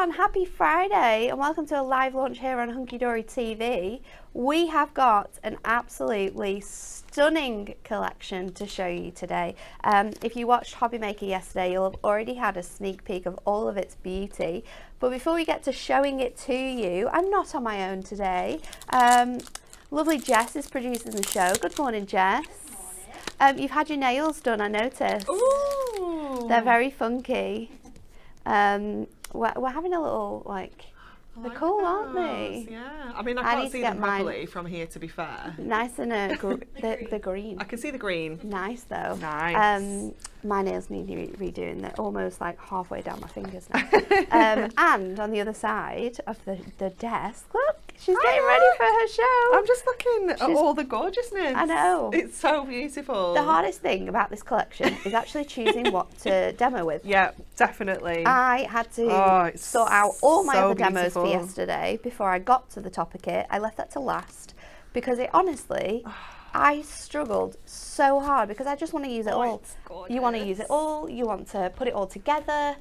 everyone, happy Friday and welcome to a live launch here on Hunky Dory TV. We have got an absolutely stunning collection to show you today. If you watched Hobby Maker yesterday, you'll have already had a sneak peek of all of its beauty. But before we get to showing it to you, I'm not on my own today. Lovely Jess is producing the show. Good morning, Jess. Morning. You've had your nails done, I noticed. Ooh. They're very funky. We're having a little, they're cool, aren't they? Yeah. I mean, I can't see them properly from here, to be fair. Nice and the green. I can see the green. Nice, though. Nice. My nails need redoing. They're almost like halfway down my fingers now. And on the other side of the desk, look, she's getting ready for her show. I'm just looking at all the gorgeousnt. I know. It's so beautiful. The hardest thing about this collection is actually choosing what to demo with. Yeah, definitely. I had to sort out all my other demos for yesterday before I got to the topper kit. I left that to last because it honestly, I struggled so hard because I just want to use it all. You want to use it all, you want to put it all together.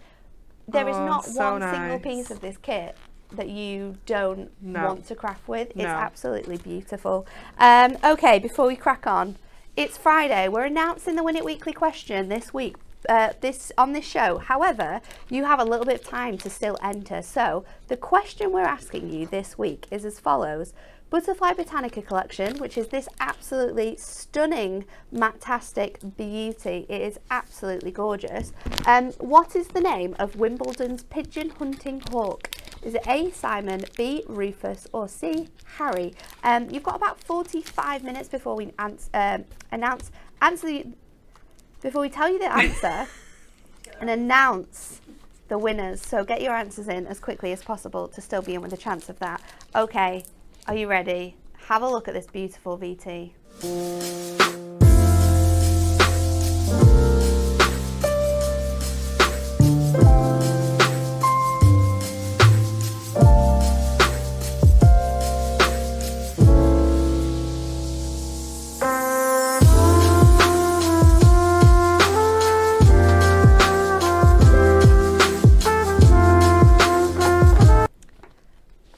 There is not one single piece of this kit that you don't want to craft with. It's absolutely beautiful. Okay, before we crack on, it's Friday. We're announcing the Win It Weekly question this week. On this show. However, you have a little bit of time to still enter. So the question we're asking you this week is as follows. Butterfly Botanica collection, which is this absolutely stunning matastic beauty. It is absolutely gorgeous. What is the name of Wimbledon's pigeon hunting hawk? Is it A, Simon, B, Rufus, or C, Harry? You've got about 45 minutes before we before we tell you the answer and announce the winners. So get your answers in as quickly as possible to still be in with a chance of that. Okay, are you ready? Have a look at this beautiful VT.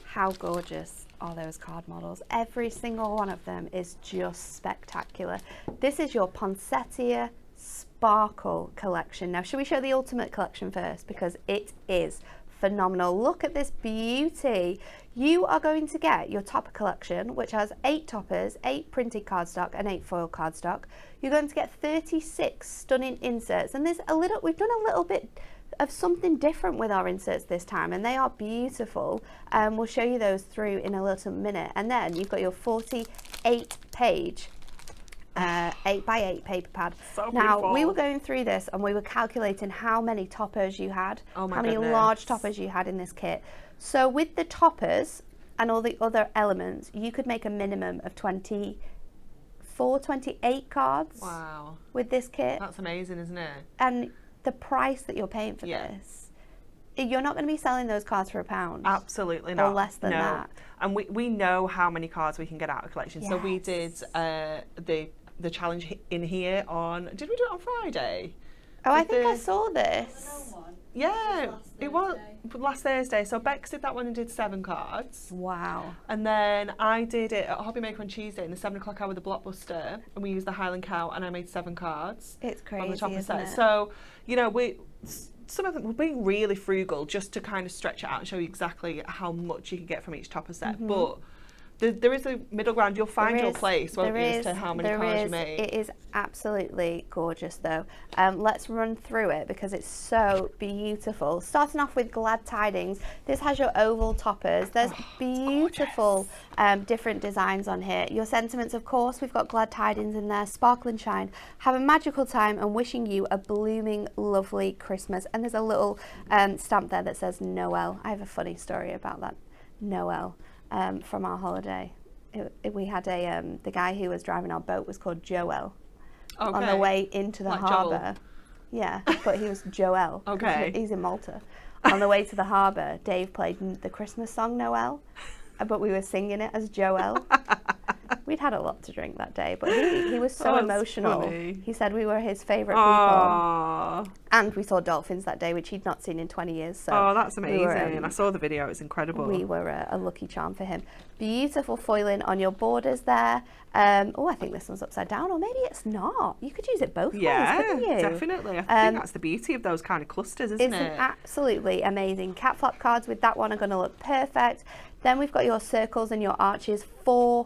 How gorgeous are those card models? Every single one of them is just spectacular. This is your Poinsettia Sparkle Collection. Now, should we show the Ultimate Collection first? Because it is phenomenal. Look at this beauty. You are going to get your topper collection, which has 8 toppers, 8 printed cardstock and 8 foil cardstock. You're going to get 36 stunning inserts, and we've done a little bit of something different with our inserts this time, and they are beautiful. We'll show you those through in a little minute. And then you've got your 48 page 8x8 paper pad. So now beautiful. We were going through this and we were calculating how many toppers you had, how many large toppers you had in this kit. So with the toppers and all the other elements, you could make a minimum of 24, 28 cards. Wow. With this kit. That's amazing, isn't it? And the price that you're paying for this, you're not going to be selling those cards for £1. Absolutely not. Or less than that. And we know how many cards we can get out of collection. Yes. So we did the challenge in here on, did we do it on Friday? Oh, I think I saw this. Yeah, it was last Thursday. So Bex did that one and did 7 cards. Wow. And then I did it at Hobby Maker on Tuesday in the 7 o'clock hour with the Blockbuster, and we used the Highland Cow, and I made 7 cards. It's crazy, on the top of isn't set. it? So, you know, some of them, we're being really frugal just to kind of stretch it out and show you exactly how much you can get from each topper set. Mm-hmm. But there is a middle ground. You'll find your place, won't you, as to how many cards you make. It is absolutely gorgeous, though. Let's run through it because it's so beautiful. Starting off with Glad Tidings. This has your oval toppers. There's beautiful different designs on here. Your sentiments, of course, we've got Glad Tidings in there. Sparkle and shine. Have a magical time and wishing you a blooming, lovely Christmas. And there's a little stamp there that says Noel. I have a funny story about that. Noel. From our holiday, we had the guy who was driving our boat was called Joel. Okay. On the way into the harbour. Yeah, but he was Joel. Okay. He's in Malta. On the way to the harbour, Dave played the Christmas song Noel, but we were singing it as Joel. We'd had a lot to drink that day, but he was so emotional. Funny. He said we were his favourite people. And we saw dolphins that day, which he'd not seen in 20 years. So that's amazing. I saw the video, it's incredible. We were a lucky charm for him. Beautiful foiling on your borders there. I think this one's upside down, or maybe it's not. You could use it both ways, couldn't you? Definitely. I think that's the beauty of those kind of clusters, isn't it? It's absolutely amazing. Cat flap cards with that one are going to look perfect. Then we've got your circles and your arches, 4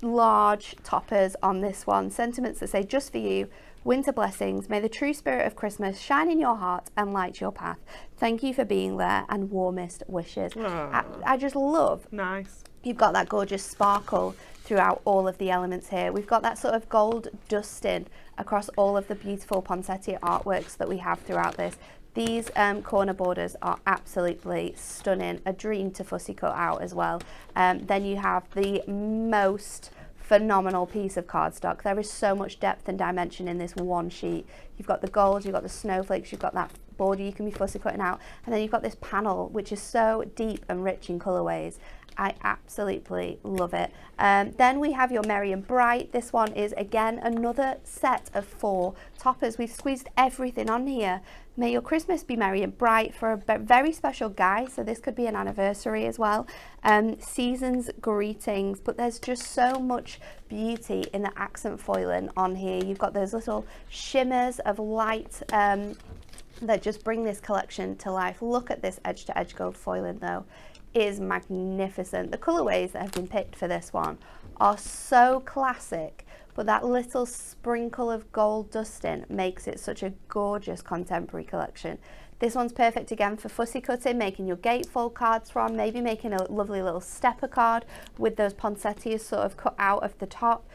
large toppers on this one. Sentiments that say, just for you, winter blessings, may the true spirit of Christmas shine in your heart and light your path. Thank you for being there, and warmest wishes. I just love. Nice. You've got that gorgeous sparkle throughout all of the elements here. We've got that sort of gold dusting across all of the beautiful poinsettia artworks that we have throughout this. These corner borders are absolutely stunning, a dream to fussy cut out as well. Then you have the most phenomenal piece of cardstock. There is so much depth and dimension in this one sheet. You've got the gold, you've got the snowflakes, you've got that border you can be fussy cutting out, and then you've got this panel which is so deep and rich in colourways. I absolutely love it. Then we have your Merry and Bright. This one is again another set of 4 toppers. We've squeezed everything on here. May your Christmas be merry and bright for a very special guy. So this could be an anniversary as well. Season's greetings, but there's just so much beauty in the accent foiling on here. You've got those little shimmers of light that just bring this collection to life. Look at this edge to edge gold foiling though. Is magnificent. The colorways that have been picked for this one are so classic, but that little sprinkle of gold dusting makes it such a gorgeous contemporary collection. This one's perfect again for fussy cutting, making your gatefold cards from, maybe making a lovely little stepper card with those poinsettias sort of cut out of the top.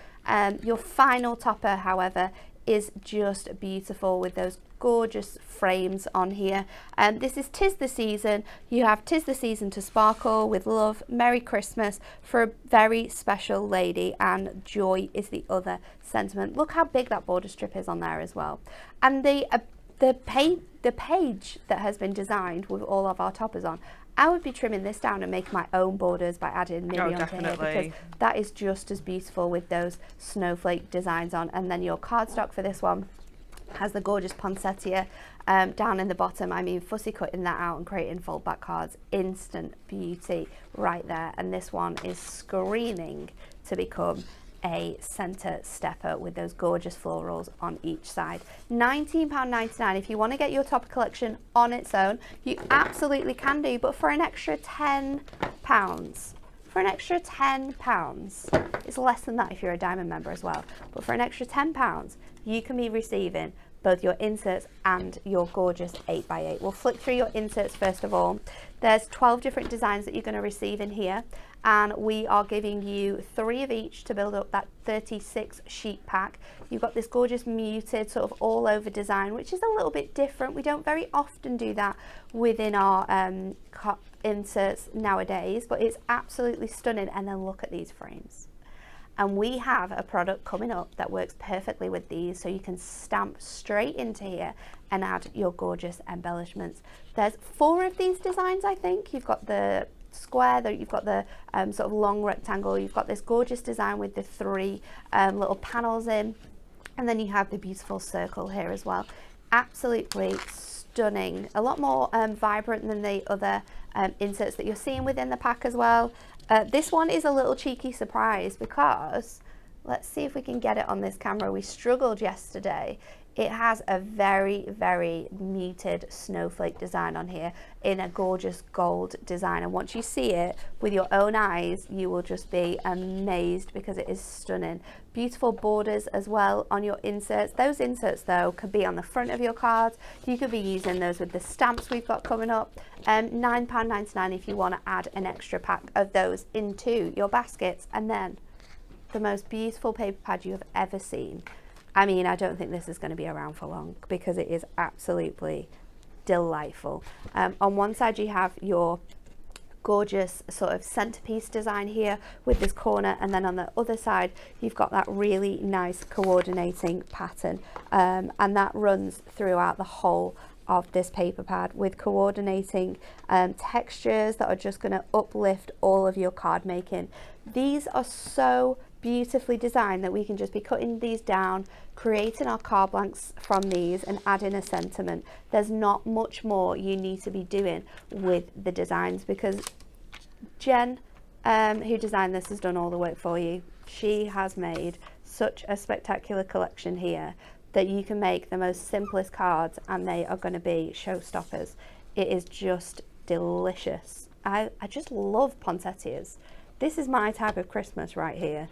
Your final topper, however, is just beautiful with those gorgeous frames on here. This is 'Tis the Season. You have 'Tis the Season to sparkle with love, Merry Christmas for a very special lady, and joy is the other sentiment. Look how big that border strip is on there as well. And the page that has been designed with all of our toppers on, I would be trimming this down and making my own borders by adding Mini onto here, because that is just as beautiful with those snowflake designs on. And then your cardstock for this one has the gorgeous poinsettia down in the bottom. I mean, fussy cutting that out and creating fold back cards, instant beauty right there. And this one is screaming to become a center stepper with those gorgeous florals on each side. £19.99. If you want to get your topper collection on its own, you absolutely can do, but for an extra £10, it's less than that if you're a diamond member as well, but for an extra £10 you can be receiving both your inserts and your gorgeous 8x8. We'll flick through your inserts first of all. There's 12 different designs that you're going to receive in here, and we are giving you 3 of each to build up that 36 sheet pack. You've got this gorgeous muted sort of all over design, which is a little bit different. We don't very often do that within our inserts nowadays, but it's absolutely stunning. And then look at these frames. And we have a product coming up that works perfectly with these, so you can stamp straight into here and add your gorgeous embellishments. There's 4 of these designs, I think. You've got the square, you've got the sort of long rectangle, you've got this gorgeous design with the 3 little panels in, and then you have the beautiful circle here as well. Absolutely stunning. A lot more vibrant than the other inserts that you're seeing within the pack as well. This one is a little cheeky surprise because, let's see if we can get it on this camera. We struggled yesterday. It has a very, very muted snowflake design on here in a gorgeous gold design. And once you see it with your own eyes, you will just be amazed because it is stunning. Beautiful borders as well on your inserts. Those inserts though could be on the front of your cards. You could be using those with the stamps we've got coming up. £9.99 if you want to add an extra pack of those into your baskets. And then the most beautiful paper pad you have ever seen. I mean, I don't think this is going to be around for long because it is absolutely delightful. On one side you have your gorgeous sort of centerpiece design here with this corner, and then on the other side you've got that really nice coordinating pattern, and that runs throughout the whole of this paper pad with coordinating textures that are just going to uplift all of your card making. These are so beautifully designed that we can just be cutting these down, creating our card blanks from these and adding a sentiment. There's not much more you need to be doing with the designs, because Jen, who designed this, has done all the work for you. She has made such a spectacular collection here that you can make the most simplest cards and they are going to be showstoppers. It is just delicious. I just love poinsettias. This is my type of Christmas right here.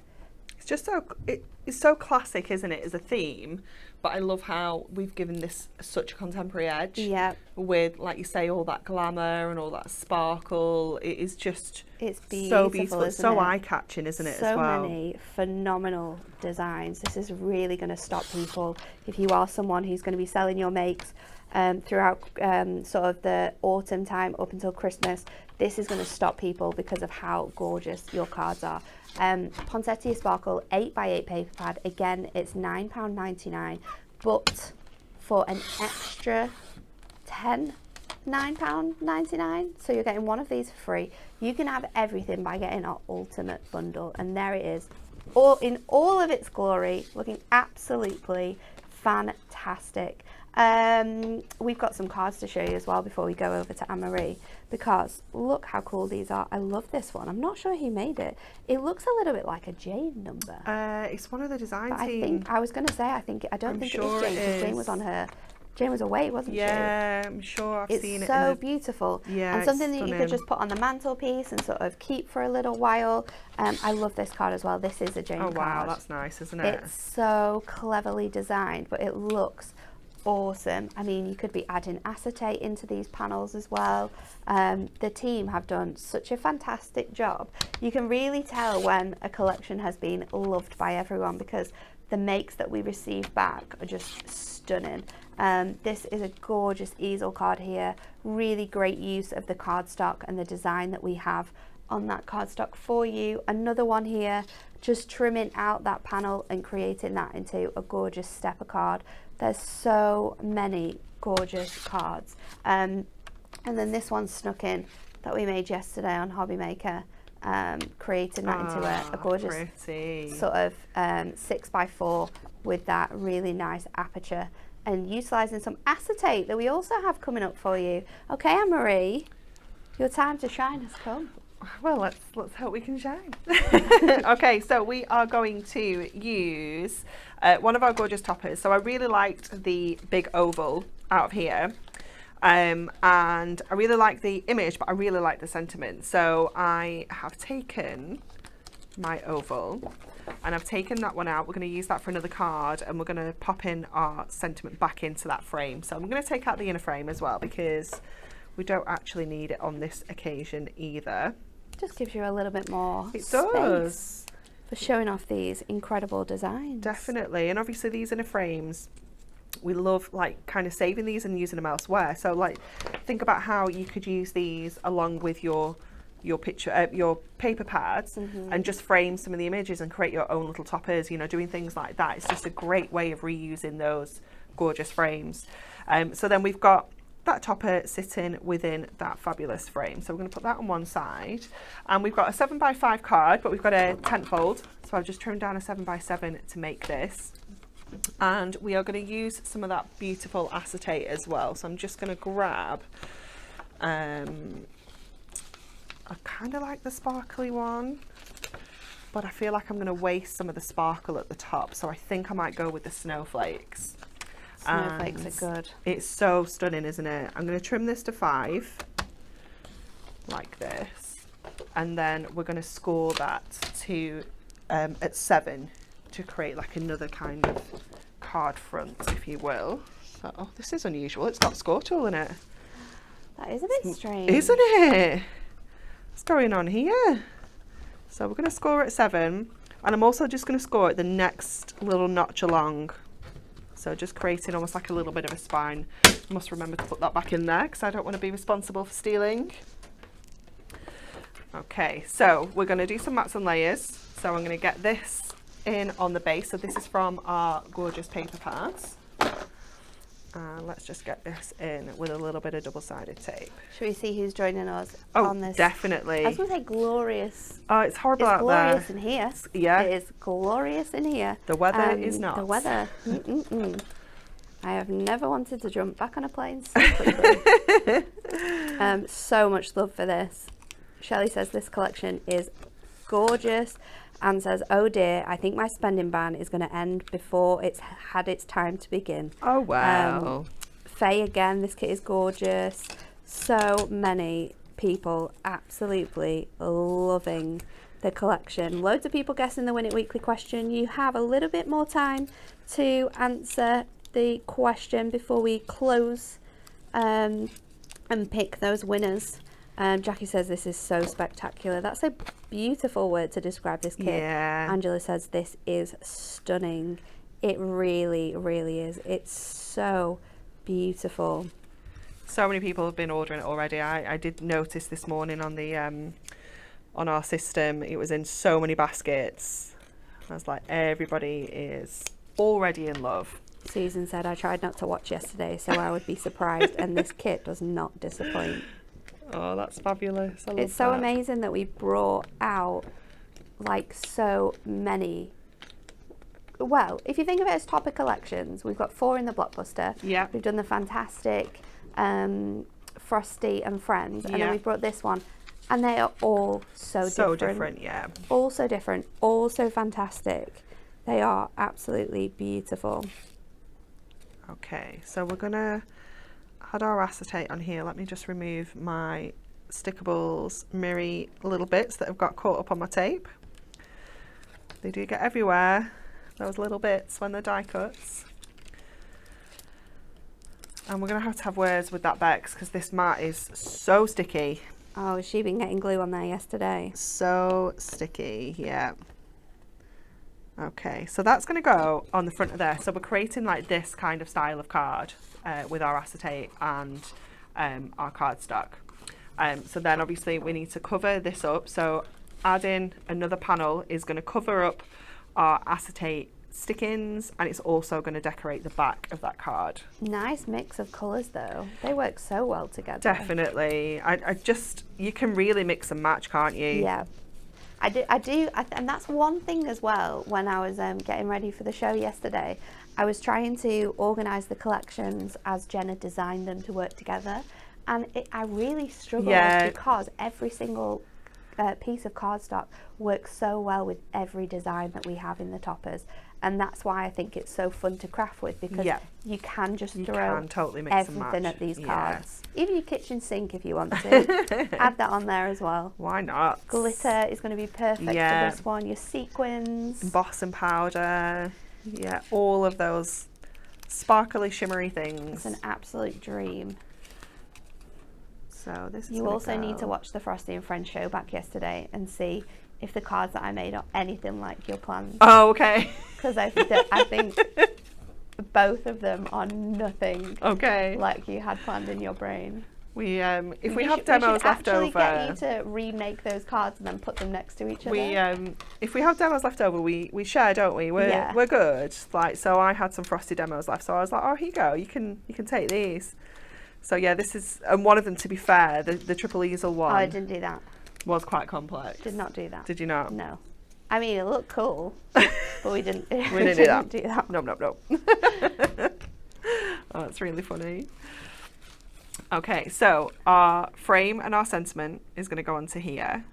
It's just so, it's so classic, isn't it, as a theme? But I love how we've given this such a contemporary edge. Yeah. With, like you say, all that glamour and all that sparkle. It is just it's so beautiful. It's so eye-catching, isn't it, as well? So many phenomenal designs. This is really going to stop people. If you are someone who's going to be selling your makes throughout sort of the autumn time up until Christmas, this is going to stop people because of how gorgeous your cards are. Poinsettia Sparkle 8x8 paper pad. Again, it's £9.99, but for an extra £9.99, so you're getting one of these for free. You can have everything by getting our ultimate bundle, and there it is, all in all of its glory, looking absolutely fantastic. We've got some cards to show you as well before we go over to Anne-Marie, because look how cool these are. I love this one. I'm not sure who made it. It looks a little bit like a Jane number. It's one of the design team. I was going to say, I don't think it is Jane, because Jane was on her. Jane was away, wasn't she? Yeah, I'm sure I've seen it. It's so beautiful. Yeah, and something that you could just put on the mantelpiece and sort of keep for a little while. I love this card as well. This is a Jane card. Oh wow, that's nice, isn't it? It's so cleverly designed, but it looks awesome. I mean, you could be adding acetate into these panels as well. The team have done such a fantastic job. You can really tell when a collection has been loved by everyone, because the makes that we receive back are just stunning. This is a gorgeous easel card here. Really great use of the cardstock and the design that we have on that cardstock for you. Another one here, just trimming out that panel and creating that into a gorgeous stepper card. There's so many gorgeous cards. And then this one snuck in that we made yesterday on Hobby Maker, creating that into a gorgeous sort of 6x4 with that really nice aperture, and utilising some acetate that we also have coming up for you. Okay, Anne-Marie, your time to shine has come. Well, let's hope we can shine. Okay, so we are going to use one of our gorgeous toppers. So I really liked the big oval out of here, and I really like the image, but I really like the sentiment. So I have taken my oval and I've taken that one out. We're going to use that for another card, and we're going to pop in our sentiment back into that frame. So I'm going to take out the inner frame as well, because we don't actually need it on this occasion either. Just gives you a little bit more space for showing off these incredible designs. Definitely. And obviously these inner frames, we love like kind of saving these and using them elsewhere. So like think about how you could use these along with your picture, your paper pads, and just frame some of the images and create your own little toppers, you know, doing things like that. It's just a great way of reusing those gorgeous frames. So then we've got that topper sitting within that fabulous frame. So we're going to put that on one side, and we've got a 7x5 card, but we've got a 10-fold. So I've just trimmed down a 7x7 to make this, and we are going to use some of that beautiful acetate as well. So I'm just going to grab I kind of like the sparkly one, but I feel like I'm going to waste some of the sparkle at the top, so I think I might go with the snowflakes. Snowflakes are good. It's so stunning, isn't it? I'm going to trim this to 5 like this, and then we're going to score that to at 7 to create like another kind of card front, if you will. So, oh, this is unusual. It's got score tool in it. That is a bit strange, isn't it? What's going on here? So we're going to score at 7, and I'm also just going to score at the next little notch along. So just creating almost like a little bit of a spine. I must remember to put that back in there because I don't want to be responsible for stealing. Okay, so we're going to do some mats and layers. So I'm going to get this in on the base. So this is from our gorgeous paper pads. Let's just get this in with a little bit of double-sided tape. Should we see who's joining us Oh, on this? definitely. I was going to say glorious. Oh, it's horrible It's out glorious there. in here. Yeah. It is glorious in here. The weather is not. The weather. I have never wanted to jump back on a plane so quickly. So much love for this. Shelley says this collection is gorgeous and says, oh dear, I think my spending ban is going to end before it's had its time to begin. Oh, wow. Faye again, this kit is gorgeous. So many people absolutely loving the collection. Loads of people guessing the Win It Weekly question. You have a little bit more time to answer the question before we close and pick those winners. Jackie says this is so spectacular. That's a beautiful word to describe this kit. Yeah. Angela says this is stunning. It really, really is. It's so beautiful. So many people have been ordering it already. I did notice this morning on the on our system, it was in so many baskets. I was like, everybody is already in love. Susan said, I tried not to watch yesterday, so I would be surprised, and this kit does not disappoint. Oh, that's fabulous. I love It's so that. amazing that we brought out like so many. Well, if you think of it as topper collections, we've got 4 in the Blockbuster. Yeah. We've done the fantastic Frosty and Friends, and then we've brought this one, and they are all so different. Yeah. All so different, all so fantastic. They are absolutely beautiful. Okay, so we're gonna add our acetate on here. Let me just remove my Stickables Miri little bits that have got caught up on my tape. They do get everywhere, those little bits, when they're die cuts. And we're gonna have words with that Bex because this mat is so sticky. Oh, has she been getting glue on there yesterday? So sticky, yeah. Okay, so that's going to go on the front of there. So we're creating like this kind of style of card with our acetate and our cardstock. So then obviously we need to cover this up. So adding another panel is going to cover up our acetate stick-ins, and it's also going to decorate the back of that card. Nice mix of colours though. They work so well together. Definitely. I just, you can really mix and match, can't you? Yeah. I do, and that's one thing as well. When I was getting ready for the show yesterday, I was trying to organise the collections as Jenna designed them to work together, and I really struggled because every single piece of cardstock works so well with every design that we have in the toppers, and that's why I think it's so fun to craft with, because you can just throw totally mix everything at these cards. Even your kitchen sink if you want to. Add that on there as well. Why not? Glitter is going to be perfect for this one. Your sequins. Emboss and powder. Yeah, all of those sparkly, shimmery things. It's an absolute dream. So this is You also need to watch the Frosty and Friends show back yesterday and see if the cards that I made are anything like your plans. Oh, okay. Because I think both of them are nothing like you had planned in your brain. We if we have demos left over, we should actually get you to remake those cards and then put them next to each other. If we have demos left over, we share, don't we? We're good. Like, so I had some Frosty demos left, so I was like, oh, here you go. You can take these. So yeah, this is, and one of them, to be fair, the triple easel one. Oh, I didn't do that. Was quite complex. Did not do that. Did you not? No. I mean, it looked cool, but we didn't. We didn't do that. No. Oh, that's really funny. Okay, so our frame and our sentiment is going to go onto here.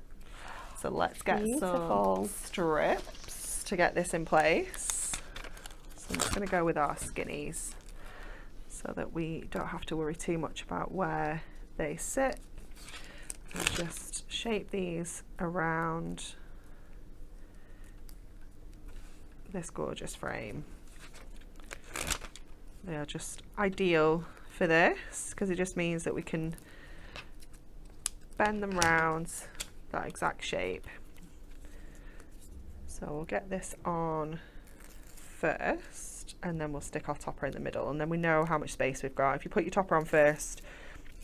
So let's get some strips to get this in place. So I'm just going to go with our skinnies so that we don't have to worry too much about where they sit. I'll just shape these around this gorgeous frame. They are just ideal for this because it just means that we can bend them round that exact shape. So we'll get this on first and then we'll stick our topper in the middle, and then we know how much space we've got. If you put your topper on first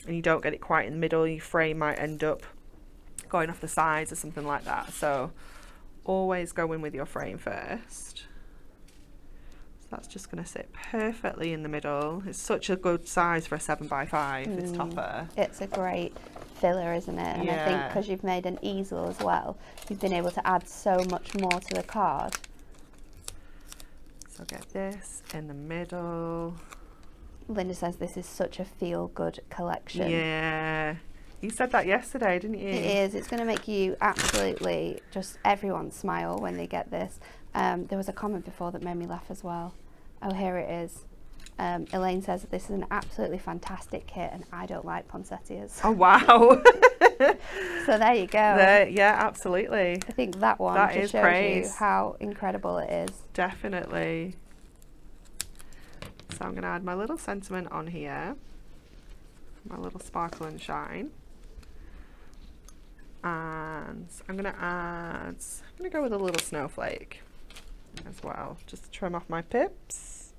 and you don't get it quite in the middle, your frame might end up going off the sides or something like that. So always go in with your frame first. So that's just going to sit perfectly in the middle. It's such a good size for a 7x5, this topper. It's a great filler, isn't it? And I think because you've made an easel as well, you've been able to add so much more to the card. So get this in the middle. Linda says this is such a feel-good collection. Yeah. You said that yesterday, didn't you? It is. It's going to make you absolutely just everyone smile when they get this. There was a comment before that made me laugh as well. Oh, here it is. Elaine says this is an absolutely fantastic kit and I don't like poinsettias. Oh, wow. So there you go. Yeah, absolutely. I think that one that just is shows praise. you how incredible it is. Definitely. So I'm going to add my little sentiment on here. My little sparkle and shine. And I'm going to go with a little snowflake as well, just to trim off my pips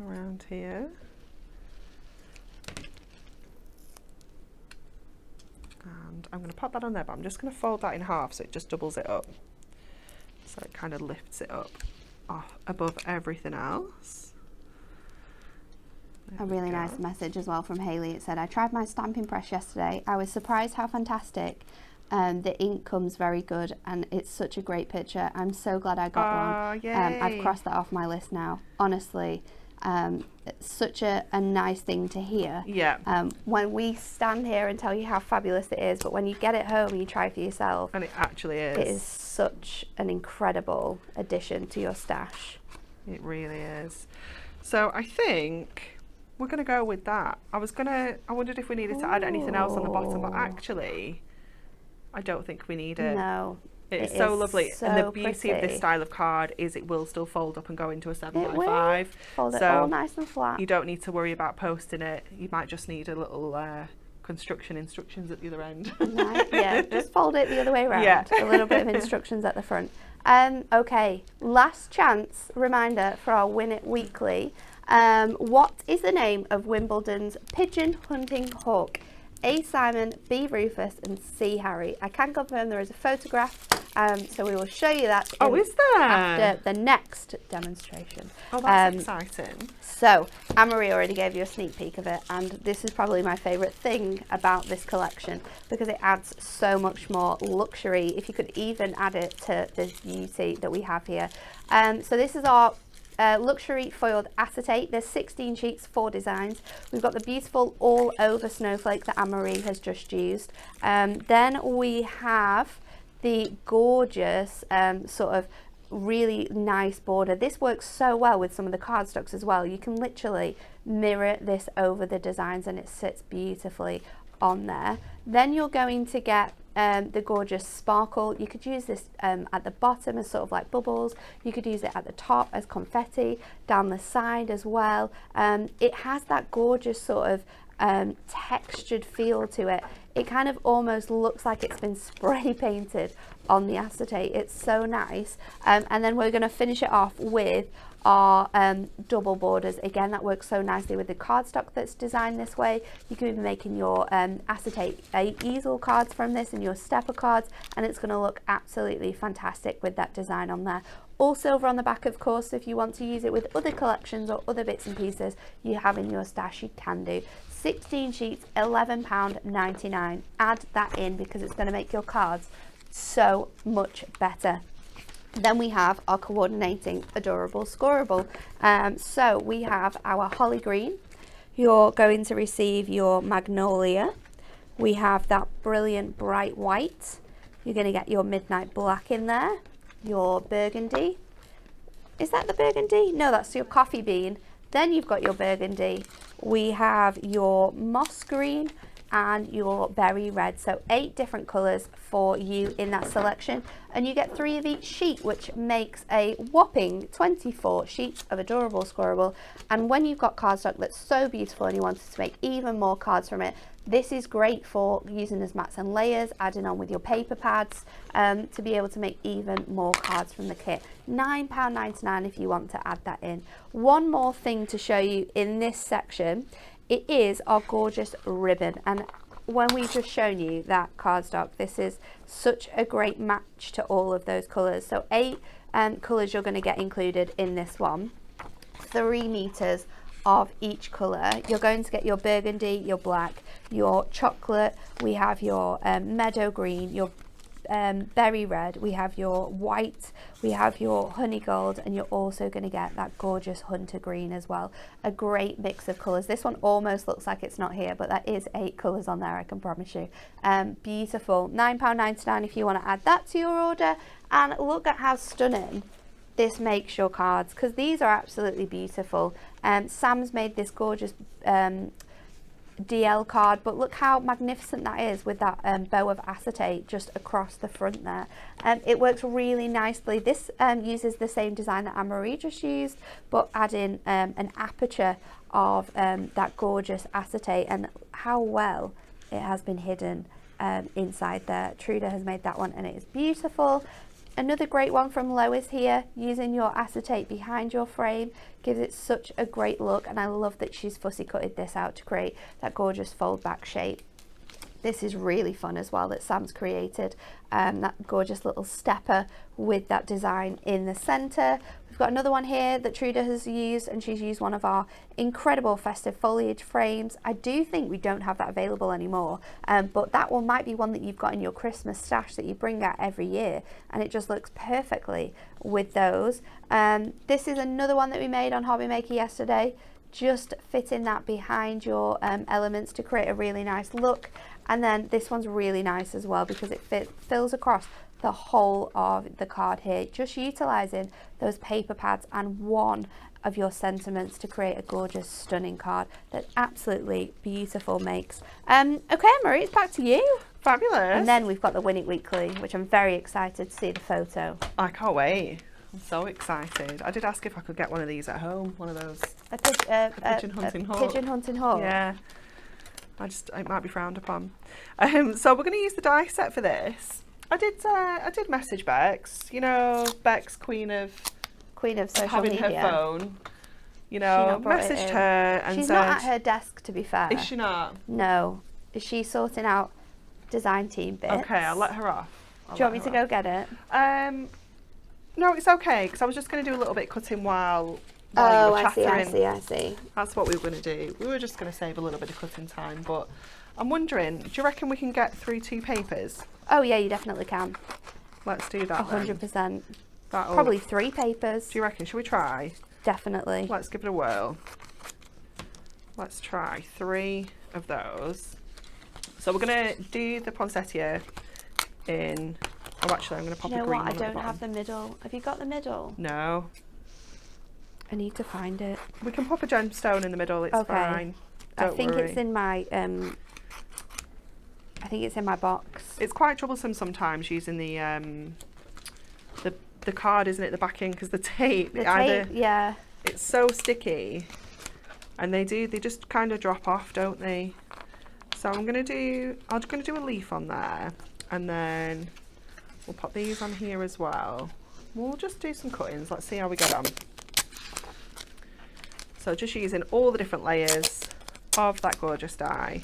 around here. And I'm going to pop that on there, but I'm just going to fold that in half so it just doubles it up. So it kind of lifts it up off above everything else. A really nice message as well from Hayley. It said, I tried my stamping press yesterday. I was surprised how fantastic. The ink comes very good and it's such a great picture. I'm so glad I got one. I've crossed that off my list now. Honestly, it's such a nice thing to hear. Yeah. When we stand here and tell you how fabulous it is, but when you get it home and you try it for yourself. And it actually is. It is such an incredible addition to your stash. It really is. So I think we're going to go with that. I wondered if we needed to add anything else on the bottom, but actually, I don't think we need it. No. It's so lovely. So and the beauty of this pretty. style of card is it will still fold up and go into a 7x5. Fold it all nice and flat. You don't need to worry about posting it. You might just need a little construction instructions at the other end. Right, yeah, just fold it the other way around. Yeah. A little bit of instructions at the front. Okay, last chance reminder for our Win It Weekly. What is the name of Wimbledon's pigeon hunting hawk? A. Simon, B. Rufus and C. Harry. I can confirm there is a photograph, so we will show you that is there? after the next demonstration. Oh, that's exciting. So, Anne-Marie already gave you a sneak peek of it, and this is probably my favourite thing about this collection because it adds so much more luxury, if you could even add it to the beauty that we have here. So this is our luxury foiled acetate. There's 16 sheets, 4 designs. We've got the beautiful all over snowflake that Anne-Marie has just used. Then we have the gorgeous sort of really nice border. This works so well with some of the cardstocks as well. You can literally mirror this over the designs and it sits beautifully on there. Then you're going to get the gorgeous sparkle. You could use this at the bottom as sort of like bubbles. You could use it at the top as confetti, down the side as well. It has that gorgeous sort of textured feel to it. It kind of almost looks like it's been spray painted on the acetate. It's so nice. And then we're going to finish it off with our double borders. Again, that works so nicely with the cardstock that's designed this way. You can be making your acetate easel cards from this and your stepper cards, and it's going to look absolutely fantastic with that design on there. All silver on the back, of course, so if you want to use it with other collections or other bits and pieces you have in your stash, you can do. 16 sheets, £11.99. Add that in because it's going to make your cards so much better. Then we have our coordinating adorable scoreable. So we have our holly green. You're going to receive your magnolia. We have that brilliant bright white. You're going to get your midnight black in there. Your burgundy. Is that the burgundy? No, that's your coffee bean. Then you've got your burgundy. We have your moss green and your berry red. So 8 different colours for you in that selection. And you get 3 of each sheet, which makes a whopping 24 sheets of adorable scoreable. And when you've got cardstock that's so beautiful and you wanted to make even more cards from it, this is great for using as mats and layers, adding on with your paper pads to be able to make even more cards from the kit. £9.99 if you want to add that in. One more thing to show you in this section. It is our gorgeous ribbon, and when we've just shown you that cardstock, this is such a great match to all of those colours. So 8 colours you're going to get included in this one. 3 meters of each colour. You're going to get your burgundy, your black, your chocolate, we have your meadow green, your berry red, we have your white, we have your honey gold, and you're also going to get that gorgeous hunter green as well. A great mix of colours. This one almost looks like it's not here, but that is 8 colours on there, I can promise you. Beautiful. £9.99 if you want to add that to your order. And look at how stunning this makes your cards, because these are absolutely beautiful. Sam's made this gorgeous DL card, but look how magnificent that is with that bow of acetate just across the front there. It works really nicely. This uses the same design that Anne-Marie just used, but add in an aperture of that gorgeous acetate, and how well it has been hidden inside there. Truda has made that one and it is beautiful. Another great one from Lois here, using your acetate behind your frame, gives it such a great look, and I love that she's fussy cutted this out to create that gorgeous fold back shape. This is really fun as well that Sam's created, that gorgeous little stepper with that design in the centre. We've got another one here that Truda has used, and she's used one of our incredible festive foliage frames. I do think we don't have that available anymore, but that one might be one that you've got in your Christmas stash that you bring out every year, and it just looks perfectly with those. This is another one that we made on Hobby Maker yesterday, just fitting that behind your elements to create a really nice look. And then this one's really nice as well because it fills across the whole of the card here, just utilising those paper pads and one of your sentiments to create a gorgeous, stunning card that absolutely beautiful makes. Okay, Marie, it's back to you. Fabulous. And then we've got the Win It Weekly, which I'm very excited to see the photo. I can't wait. I'm so excited. I did ask if I could get one of these at home, one of those. A pigeon hunting hawk. Pigeon hunting hawk. Yeah. It might be frowned upon. So we're going to use the die set for this. I did message Bex. You know, Bex, queen of social having media. Her phone. You know, messaged her and she's said, not at her desk, to be fair. Is she not? No. Is she sorting out design team bits? Okay, I'll let her off. Do you want me to go get it? No, it's okay, because I was just going to do a little bit cutting while you were chattering. I see. That's what we were going to do. We were just going to save a little bit of cutting time, but I'm wondering, do you reckon we can get through 2 papers? Oh yeah, you definitely can. Let's do that 100%. Probably 3 papers. Do you reckon? Should we try? Definitely. Let's give it a whirl. Let's try 3 of those. So we're going to do the poinsettia in... Oh, actually, I'm going to pop a green one at the bottom. I don't have the middle. Have you got the middle? No. I need to find it. We can pop a gemstone in the middle. It's fine. I think it's in my. I think it's in my box. It's quite troublesome sometimes using the card, isn't it? The backing, because the tape. Yeah. It's so sticky, and they just kind of drop off, don't they? So I'm going to do a leaf on there, and then we'll pop these on here as well. We'll just do some cuttings. Let's see how we get on. So just using all the different layers of that gorgeous die.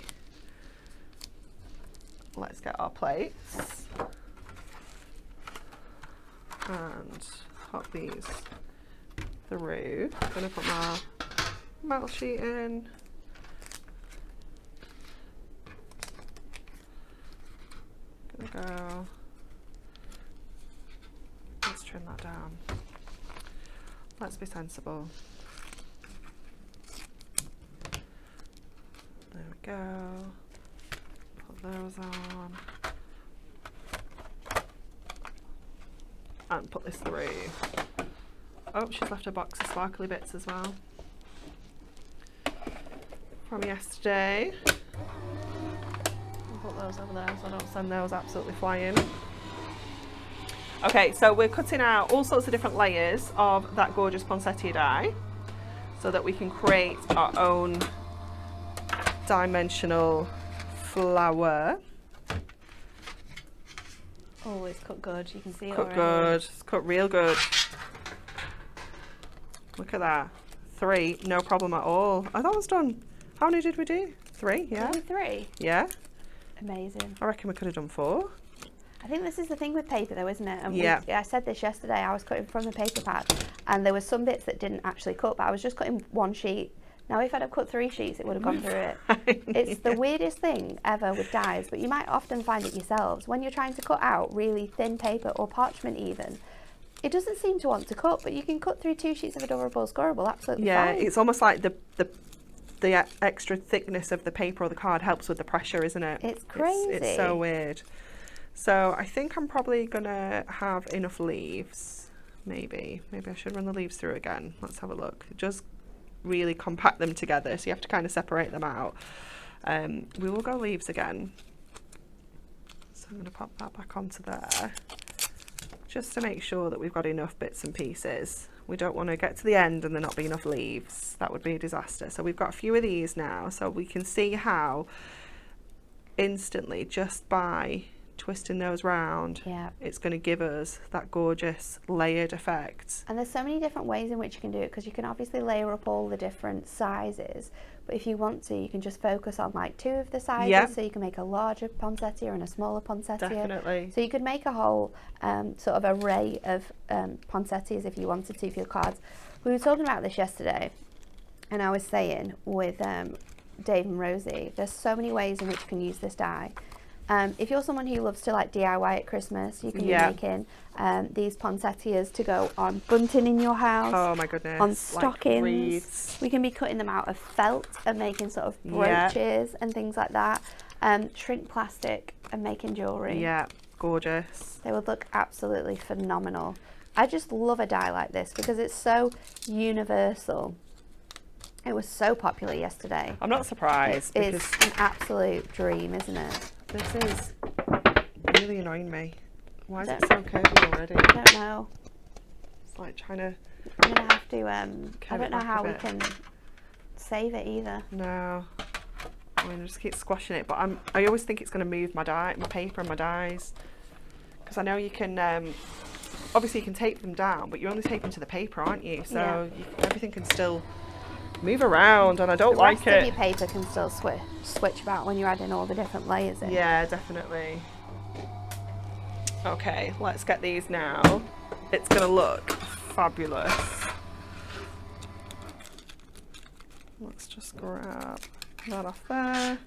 Let's get our plates and pop these through. I'm going to put my metal sheet in. Gonna go. Let's trim that down. Let's be sensible. There we go. Put those on. And put this through. Oh, she's left a box of sparkly bits as well from yesterday. I'll put those over there so I don't send those absolutely flying. Okay, so we're cutting out all sorts of different layers of that gorgeous poinsettia die so that we can create our own dimensional flower. Oh, it's cut good. You can see it already. Cut good. It's cut real good. Look at that. 3, no problem at all. I thought it was done. How many did we do? 3, yeah. Only 3? Yeah. Amazing. I reckon we could have done 4. I I think this is the thing with paper though, isn't it? And yeah. I said this yesterday, I was cutting from the paper pad and there were some bits that didn't actually cut, but I was just cutting one sheet. Now if I'd have cut 3 sheets, it would have gone through it. It's the weirdest thing ever with dies, but you might often find it yourselves. When you're trying to cut out really thin paper or parchment even, it doesn't seem to want to cut, but you can cut through 2 sheets of adorable scorable absolutely fine. Yeah, it's almost like the extra thickness of the paper or the card helps with the pressure, isn't it? It's crazy. It's so weird. So I think I'm probably gonna have enough leaves. Maybe I should run the leaves through again. Let's have a look. Just really compact them together, so you have to kind of separate them out. We will go leaves again. So I'm gonna pop that back onto there, just to make sure that we've got enough bits and pieces. We don't want to get to the end and there not be enough leaves. That would be a disaster. So we've got a few of these now, so we can see how instantly, just by twisting those round, it's going to give us that gorgeous layered effect. And there's so many different ways in which you can do it, because you can obviously layer up all the different sizes, but if you want to, you can just focus on like 2 of the sizes, so you can make a larger poinsettia and a smaller poinsettia. Definitely. So you could make a whole sort of array of poinsettias if you wanted to for your cards. We were talking about this yesterday, and I was saying with Dave and Rosie, there's so many ways in which you can use this die. If you're someone who loves to like DIY at Christmas, you can be making these poinsettias to go on bunting in your house. Oh my goodness. On stockings. Like we can be cutting them out of felt and making sort of brooches and things like that. Shrink plastic and making jewellery. Yeah, gorgeous. They would look absolutely phenomenal. I just love a die like this because it's so universal. It was so popular yesterday. I'm not surprised. It's an absolute dream, isn't it? This is really annoying me. Why is it so curvy already? I don't know. It's like trying to... I'm going to have to... I don't know how we can save it either. No. I'm going to just keep squashing it. But I always think it's going to move my paper and my dies. Because I know you can... obviously you can tape them down, but you're only taping to the paper, aren't you? So everything can still move around, and I don't like it. The rest of your paper can still switch about when you're adding all the different layers in. Yeah, definitely. Okay, let's get these now. It's going to look fabulous. Let's just grab that off there,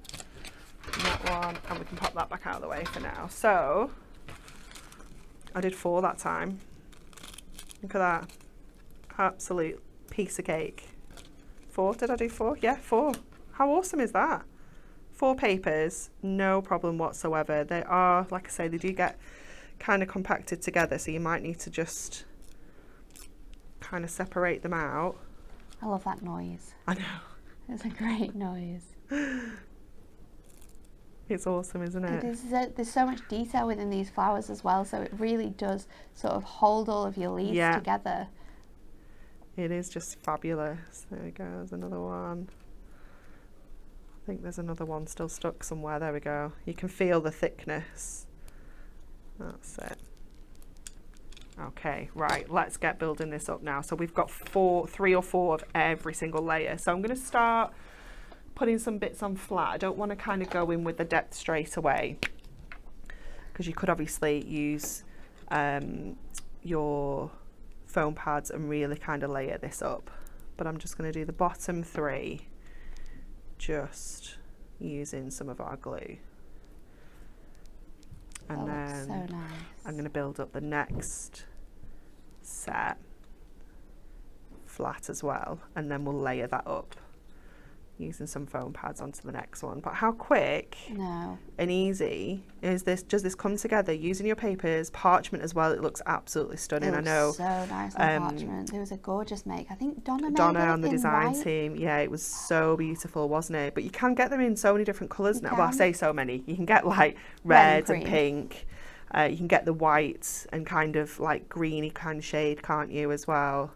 and that one, and we can pop that back out of the way for now. So, I did 4 that time. Look at that. Absolute piece of cake. 4, did I do 4? Yeah, 4. How awesome is that? 4 papers, no problem whatsoever. They are, like I say, they do get kind of compacted together, so you might need to just kind of separate them out. I love that noise. I know. It's a great noise. It's awesome, isn't it? There's so much detail within these flowers as well, so it really does sort of hold all of your leaves together. It is just fabulous. There we go, there's another one. I think there's another one still stuck somewhere. There we go. You can feel the thickness. That's it. Okay, right, let's get building this up now. So we've got 3 or 4 of every single layer. So I'm going to start putting some bits on flat. I don't want to kind of go in with the depth straight away, because you could obviously use your foam pads and really kind of layer this up, but I'm just going to do the bottom 3 just using some of our glue, and then so nice. I'm going to build up the next set flat as well, and then we'll layer that up using some foam pads onto the next one. But how quick and easy is this? Does this come together using your papers, parchment as well? It looks absolutely stunning. I know. So nice on parchment. It was a gorgeous make. I think Donna on the design team. Yeah, it was so beautiful, wasn't it? But you can get them in so many different colours now. Well, I say so many. You can get like red and pink. You can get the white and kind of like greeny kind of shade, can't you, as well?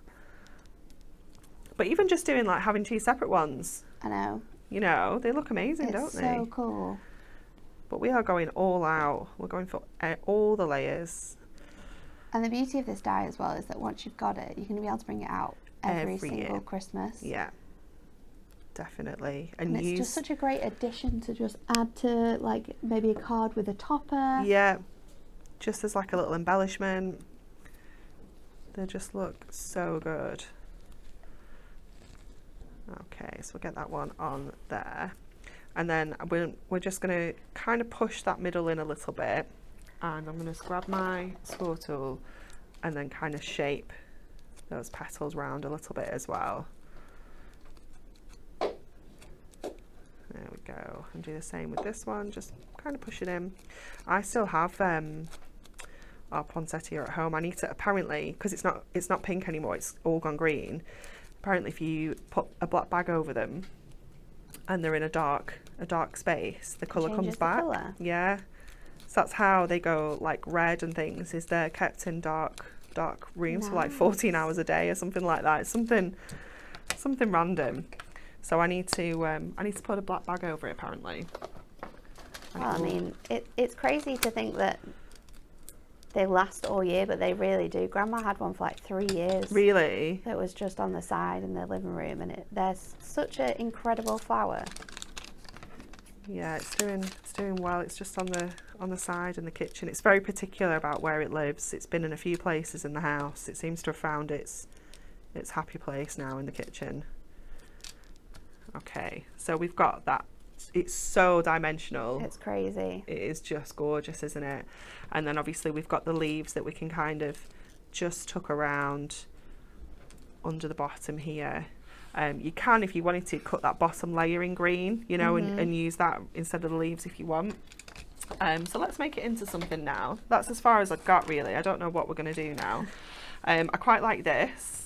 But even just doing like having 2 separate ones. I know. You know, they look amazing, don't they? It's so cool. But we are going all out. We're going for all the layers. And the beauty of this die as well is that once you've got it, you're going to be able to bring it out every single year. Christmas. Yeah, definitely. And it's just such a great addition to just add to, like, maybe a card with a topper. Yeah. just as like a little embellishment. They just look so good. Okay, so we'll get that one on there. And then we're just going to kind of push that middle in a little bit. And I'm going to grab my score tool and then kind of shape those petals round a little bit as well. There we go. And do the same with this one, just kind of push it in. I still have our poinsettia at home. I need to, apparently, because it's not pink anymore, it's all gone green. Apparently if you put a black bag over them and they're in a dark space, the colour comes back. Colour. Yeah. So that's how they go like red and things, is they're kept in dark rooms for like 14 hours a day or something like that. It's something random. So I need to put a black bag over it apparently. Well, I mean, it's crazy to think that they last all year, but they really do. Grandma had one for like 3 years. Really? That was just on the side in the living room, and there's such an incredible flower. Yeah, it's doing well. It's just on the side in the kitchen. It's very particular about where it lives. It's been in a few places in the house. It seems to have found its happy place now in the kitchen. Okay, so we've got that. It's so dimensional. It's crazy. It is just gorgeous, isn't it? And then obviously we've got the leaves that we can kind of just tuck around under the bottom here. You can, if you wanted to, cut that bottom layer in green, you know, and use that instead of the leaves if you want. So let's make it into something now. That's as far as I've got, really. I don't know what we're going to do now. I quite like this.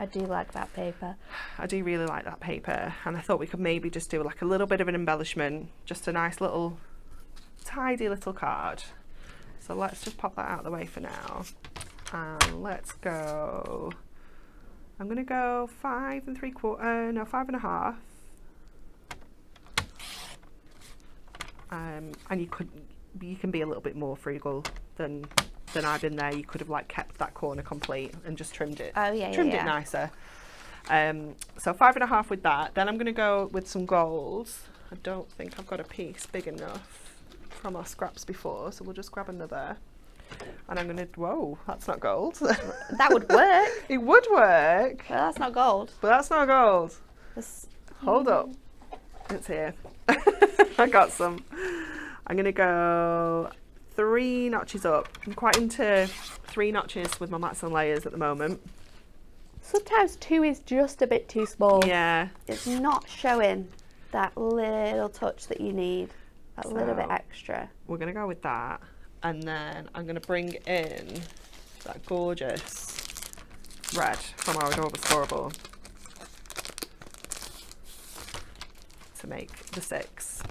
I do like that paper. I do really like that paper, and I thought we could maybe just do like a little bit of an embellishment, just a nice little tidy little card. So let's just pop that out of the way for now, and let's go. I'm gonna go 5 3/4, no, 5 1/2. And you can be a little bit more frugal than I've been there. You could have like kept that corner complete and just trimmed it. Oh yeah, trimmed it nicer. So 5 1/2 with that. Then I'm going to go with some gold. I don't think I've got a piece big enough from our scraps before, so we'll just grab another. And I'm going to, whoa, that's not gold. That would work. It would work. But that's not gold. But that's not gold. Hold up. It's here. I got some. I'm going to go 3 notches up. I'm quite into 3 notches with my mats and layers at the moment. Sometimes 2 is just a bit too small. Yeah. It's not showing that little touch that you need, that little bit extra. We're going to go with that. And then I'm going to bring in that gorgeous red from our Adorable Scorable to make the 6.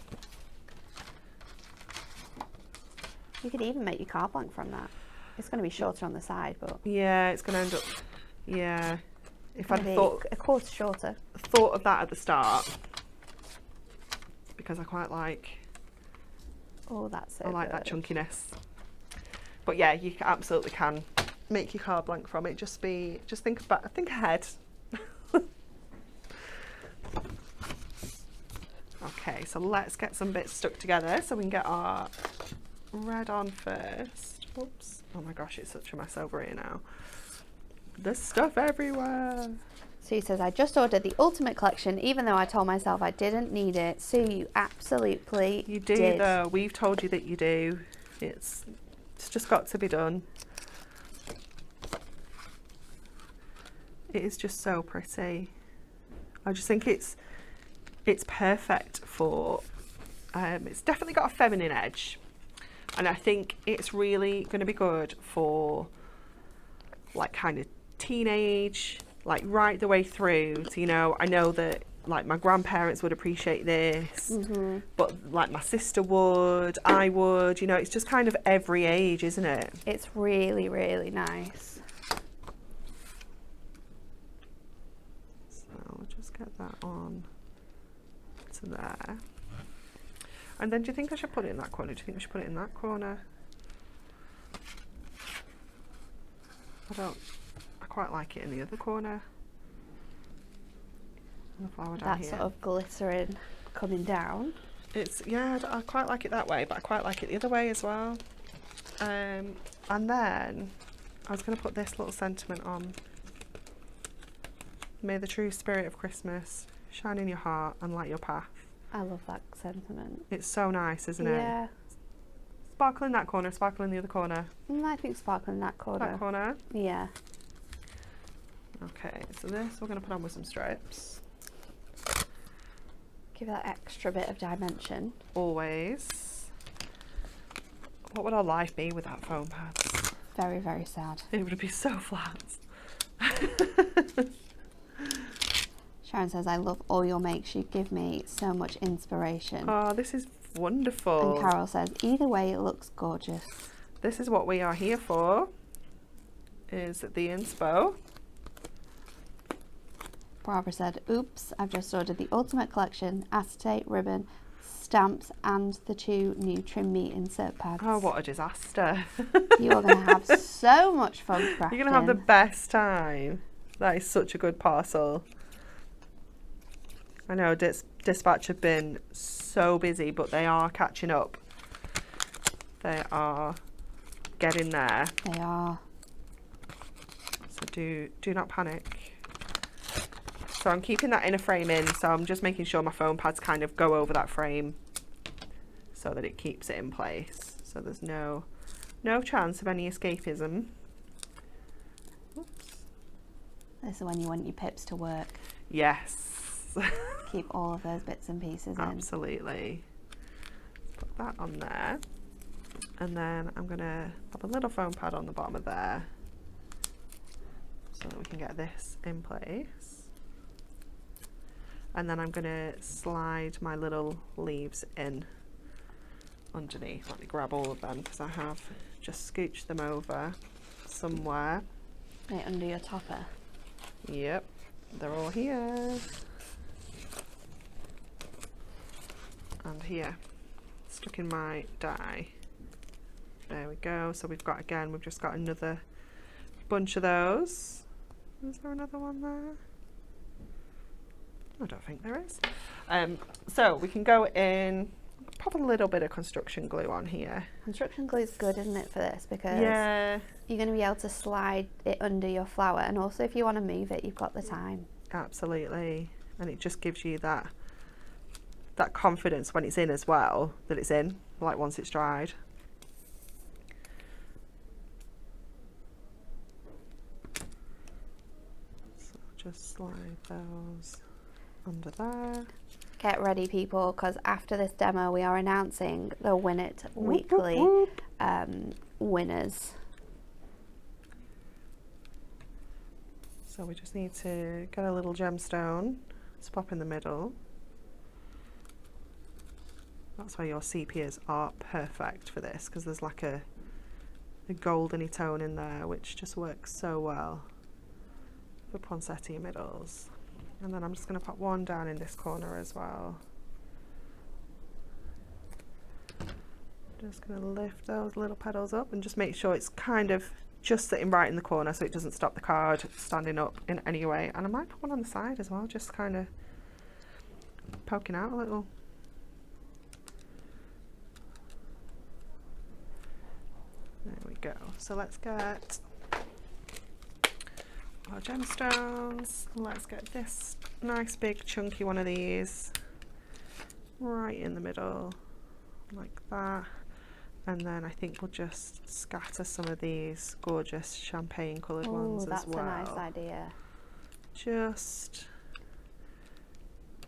You could even make your card blank from that. It's going to be shorter on the side, but yeah, it's going to end up. Yeah, if I'd thought a quarter shorter. Thought of that at the start, because I quite like. Oh, that's so. I like good. that chunkiness. But yeah, you absolutely can make your card blank from it. Just think ahead. Okay, so let's get some bits stuck together so we can get our red on first. Oops. Oh my gosh, it's such a mess over here now. There's stuff everywhere. Sue says, I just ordered the Ultimate Collection, even though I told myself I didn't need it. Sue, you absolutely You do did. though. We've told you that you do. It's just got to be done. It is just so pretty. I just think it's perfect for, it's definitely got a feminine edge. And I think it's really going to be good for like kind of teenage, like right the way through to, you know, I know that like my grandparents would appreciate this, but like my sister would, I would, you know, it's just kind of every age, isn't it? It's really, really nice. So we'll just get that on to there. And then do you think I should put it in that corner? Do you think I should put it in that corner? I quite like it in the other corner. And the flower down That here. sort of glittering coming down. It's, yeah, I quite like it that way, but I quite like it the other way as well. And then I was going to put this little sentiment on. May the true spirit of Christmas shine in your heart and light your path. I love that sentiment. It's so nice, isn't it? Yeah. Sparkle in that corner, sparkle in the other corner. I think sparkle in that corner. That corner? Yeah. Okay, so this we're going to put on with some stripes. Give it that extra bit of dimension. Always. What would our life be without foam pads? Very, very sad. It would be so flat. Sharon says, I love all your makes. You give me so much inspiration. Oh, this is wonderful. And Carol says, either way, it looks gorgeous. This is what we are here for, is the inspo. Barbara said, oops, I've just ordered the Ultimate Collection, acetate, ribbon, stamps, and the 2 new trim me insert pads. Oh, what a disaster. You are going to have so much fun crafting. You're going to have the best time. That is such a good parcel. I know Dispatch have been so busy, but they are catching up. They are getting there. They are. So do not panic. So I'm keeping that inner frame in, so I'm just making sure my foam pads kind of go over that frame so that it keeps it in place. So there's no chance of any escapism. Oops. This is when you want your pips to work. Yes. Keep all of those bits and pieces in. Absolutely. Put that on there. And then I'm going to pop a little foam pad on the bottom of there so that we can get this in place. And then I'm going to slide my little leaves in underneath. Let me grab all of them because I have just scooched them over somewhere. Right under your topper. Yep, they're all here. And here, stuck in my die. There we go. So we've just got another bunch of those. Is there another one there? I don't think there is. So we can go in, pop a little bit of construction glue on here. Construction glue is good, isn't it, for this? Because yeah, you're going to be able to slide it under your flower, and also if you want to move it, you've got the time. Absolutely. And it just gives you that confidence when it's in as well, that it's in, like once it's dried. So just slide those under there. Get ready, people, because after this demo we are announcing the Win It Weekly winners. So we just need to get a little gemstone to pop in the middle. That's why your sepias are perfect for this, because there's like a goldeny tone in there which just works so well for poinsettia middles. And then I'm just going to pop one down in this corner as well. Just going to lift those little petals up and just make sure it's kind of just sitting right in the corner so it doesn't stop the card standing up in any way. And I might put one on the side as well, just kind of poking out a little. There we go. So let's get our gemstones. Let's get this nice big chunky one of these right in the middle like that, and then I think we'll just scatter some of these gorgeous champagne coloured ones as well. That's a nice idea. Just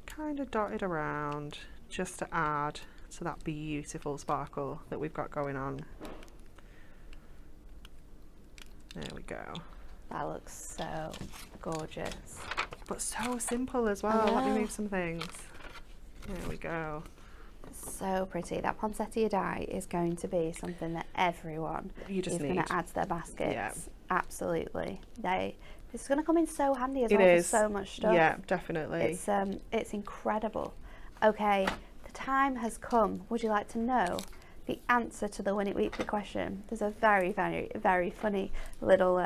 kind of dotted around just to add to that beautiful sparkle that we've got going on. There we go. That looks so gorgeous. But so simple as well. Let me move some things. There we go. So pretty. That poinsettia die is going to be something that everyone is going to add to their baskets. Yeah. Absolutely. It's going to come in so handy as well for so much stuff. Yeah, definitely. It's incredible. Okay, the time has come. Would you like to know the answer to the Win It Weekly question? There's a very, very, very funny little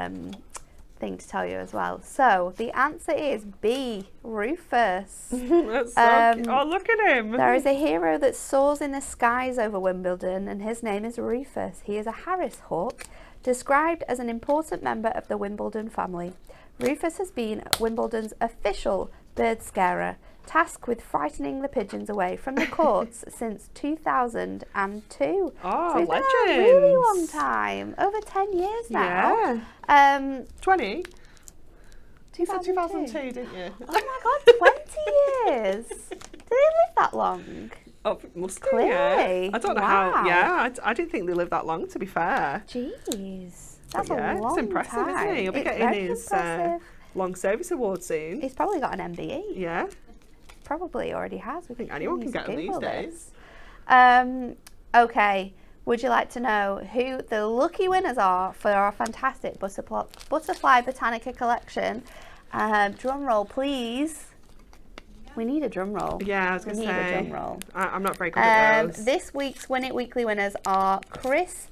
thing to tell you as well. So the answer is B, Rufus. That's so cute. Oh, look at him. There is a hero that soars in the skies over Wimbledon, and his name is Rufus. He is a Harris hawk, described as an important member of the Wimbledon family. Rufus has been Wimbledon's official bird scarer, tasked with frightening the pigeons away from the courts since 2002. Oh, so it's legend! been a really long time, over 10 years now. Yeah. 20. 2002. You said 2002, didn't you? Oh my God, 20 years! Did they live that long? Oh, must be, Clearly. yeah. I don't know how. Wow. Yeah, I didn't think they lived that long, to be fair. Jeez, that's But yeah, a long it's impressive, time. isn't he? He'll be It's getting very his impressive. long service award soon. He's probably got an MBE. Yeah. Probably already has. I think anyone can get them these days. Okay, would you like to know who the lucky winners are for our fantastic Butterfly Botanica collection? Drum roll, please. We need a drum roll. Yeah, I was going to say. We need a drum roll. I'm not very good at those. This week's Win It Weekly winners are Chris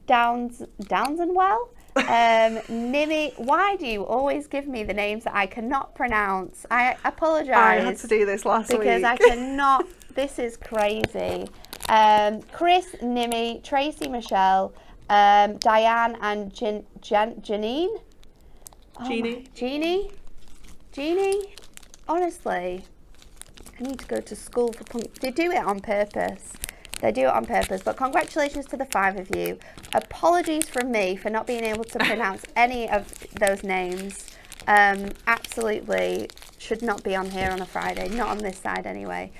Downsonwell, Nimi. Why do you always give me the names that I cannot pronounce? I apologise. I had to do this last week. Because I cannot. This is crazy. Chris, Nimi, Tracy, Michelle, Diane, and Janine. Jeannie. Honestly, I need to go to school for They do it on purpose. They do it on purpose. But congratulations to the 5 of you. Apologies from me for not being able to pronounce any of those names. Absolutely should not be on here on a Friday. Not on this side anyway.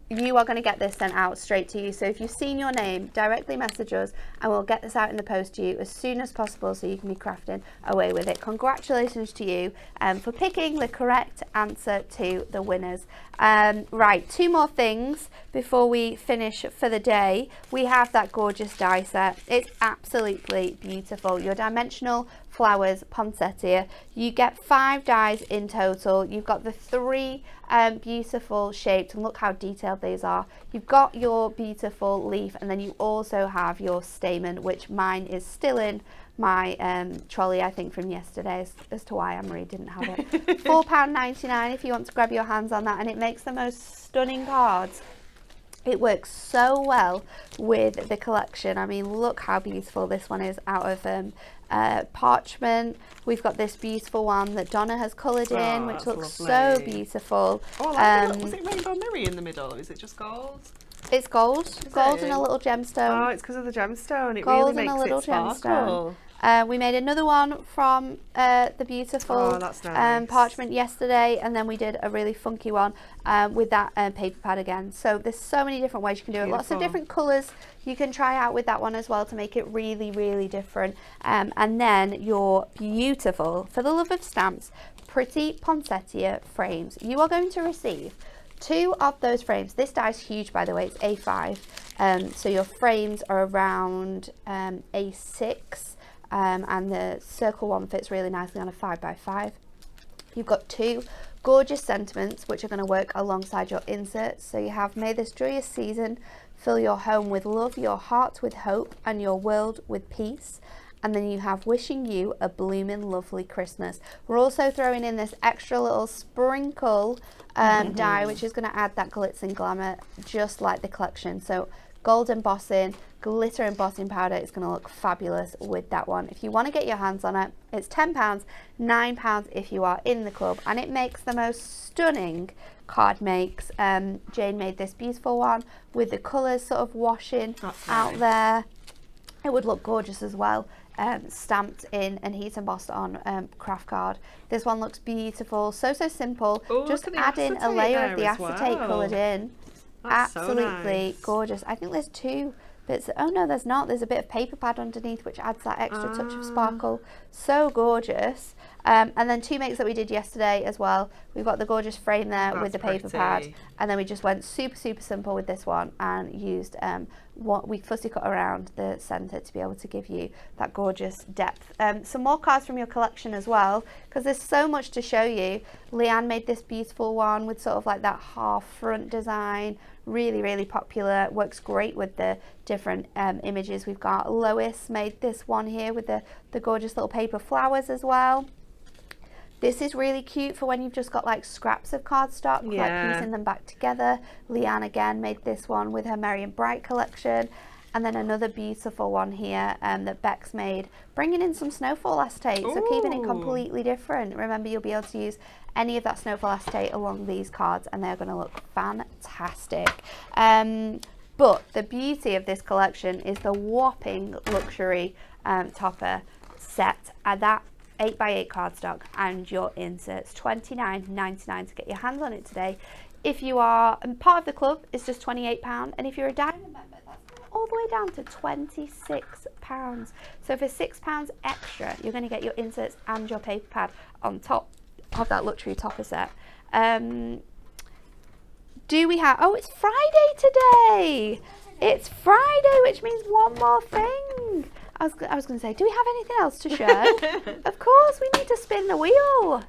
You are going to get this sent out straight to you. So if you've seen your name, directly message us and we'll get this out in the post to you as soon as possible so you can be crafting away with it. Congratulations to you for picking the correct answer to the winners. Right, 2 more things before we finish for the day. We have that gorgeous die set. It's absolutely beautiful. Your dimensional flowers poinsettia. You get 5 dies in total. You've got the 3 beautiful shapes, and look how detailed these are. You've got your beautiful leaf, and then you also have your stamen, which mine is still in my trolley, I think, from yesterday, as to why Anne-Marie didn't have it. £4.99 if you want to grab your hands on that, and it makes the most stunning cards. It works so well with the collection. I mean, look how beautiful this one is out of parchment. We've got this beautiful one that Donna has coloured in, which looks so beautiful. Oh, I like was it rainbow mirror in the middle, or is it just gold? It's gold. Gold and a little gemstone. Oh, it's because of the gemstone. It gold really makes and a little it sparkle. Gemstone. We made another one from the beautiful parchment yesterday, and then we did a really funky one with that paper pad again. So there's so many different ways you can do it. Lots of different colours you can try out with that one as well to make it really, really different. And then your beautiful, for the love of stamps, pretty poinsettia frames. You are going to receive 2 of those frames. This die is huge, by the way. It's A5. So your frames are around A6. And the circle one fits really nicely on a 5x5. You've got 2 gorgeous sentiments which are going to work alongside your inserts. So you have, may this joyous season fill your home with love, your heart with hope, and your world with peace. And then you have wishing you a blooming lovely Christmas. We're also throwing in this extra little sprinkle die, which is going to add that glitz and glamour just like the collection. So gold embossing, glitter embossing powder is going to look fabulous with that one. If you want to get your hands on it, it's £10, £9 if you are in the club, and it makes the most stunning card makes. Jane made this beautiful one with the colours sort of washing out there. It would look gorgeous as well, stamped in and heat embossed on craft card. This one looks beautiful, so simple. Ooh, just add in a layer of the acetate coloured in. That's absolutely so nice. Gorgeous. I think there's 2 bits. Oh no, there's not. There's a bit of paper pad underneath which adds that extra touch of sparkle. So gorgeous. And then 2 makes that we did yesterday as well. We've got the gorgeous frame there with the paper pad, and then we just went super simple with this one and used what we fussy cut around the centre to be able to give you that gorgeous depth. Some more cards from your collection as well, because there's so much to show you. Leanne made this beautiful one with sort of like that half front design, really, really popular. Works great with the different images we've got. Lois made this one here with the gorgeous little paper flowers as well. This is really cute for when you've just got like scraps of cardstock, like piecing them back together. Leanne again made this one with her Merry and Bright collection. And then another beautiful one here that Bex made, bringing in some snowfall acetate, so keeping it completely different. Remember, you'll be able to use any of that snowfall acetate along these cards and they're going to look fantastic. But the beauty of this collection is the whopping luxury topper set. That 8x8 cardstock and your inserts, $29.99 to get your hands on it today. If you are part of the club, it's just £28, and if you're a diamond member, that's all the way down to £26. So for £6 extra, you're going to get your inserts and your paper pad on top of that luxury topper set. Do we have, oh, it's Friday today. It's Friday, which means one more thing. I was going to say, do we have anything else to show? Of course, we need to spin the wheel.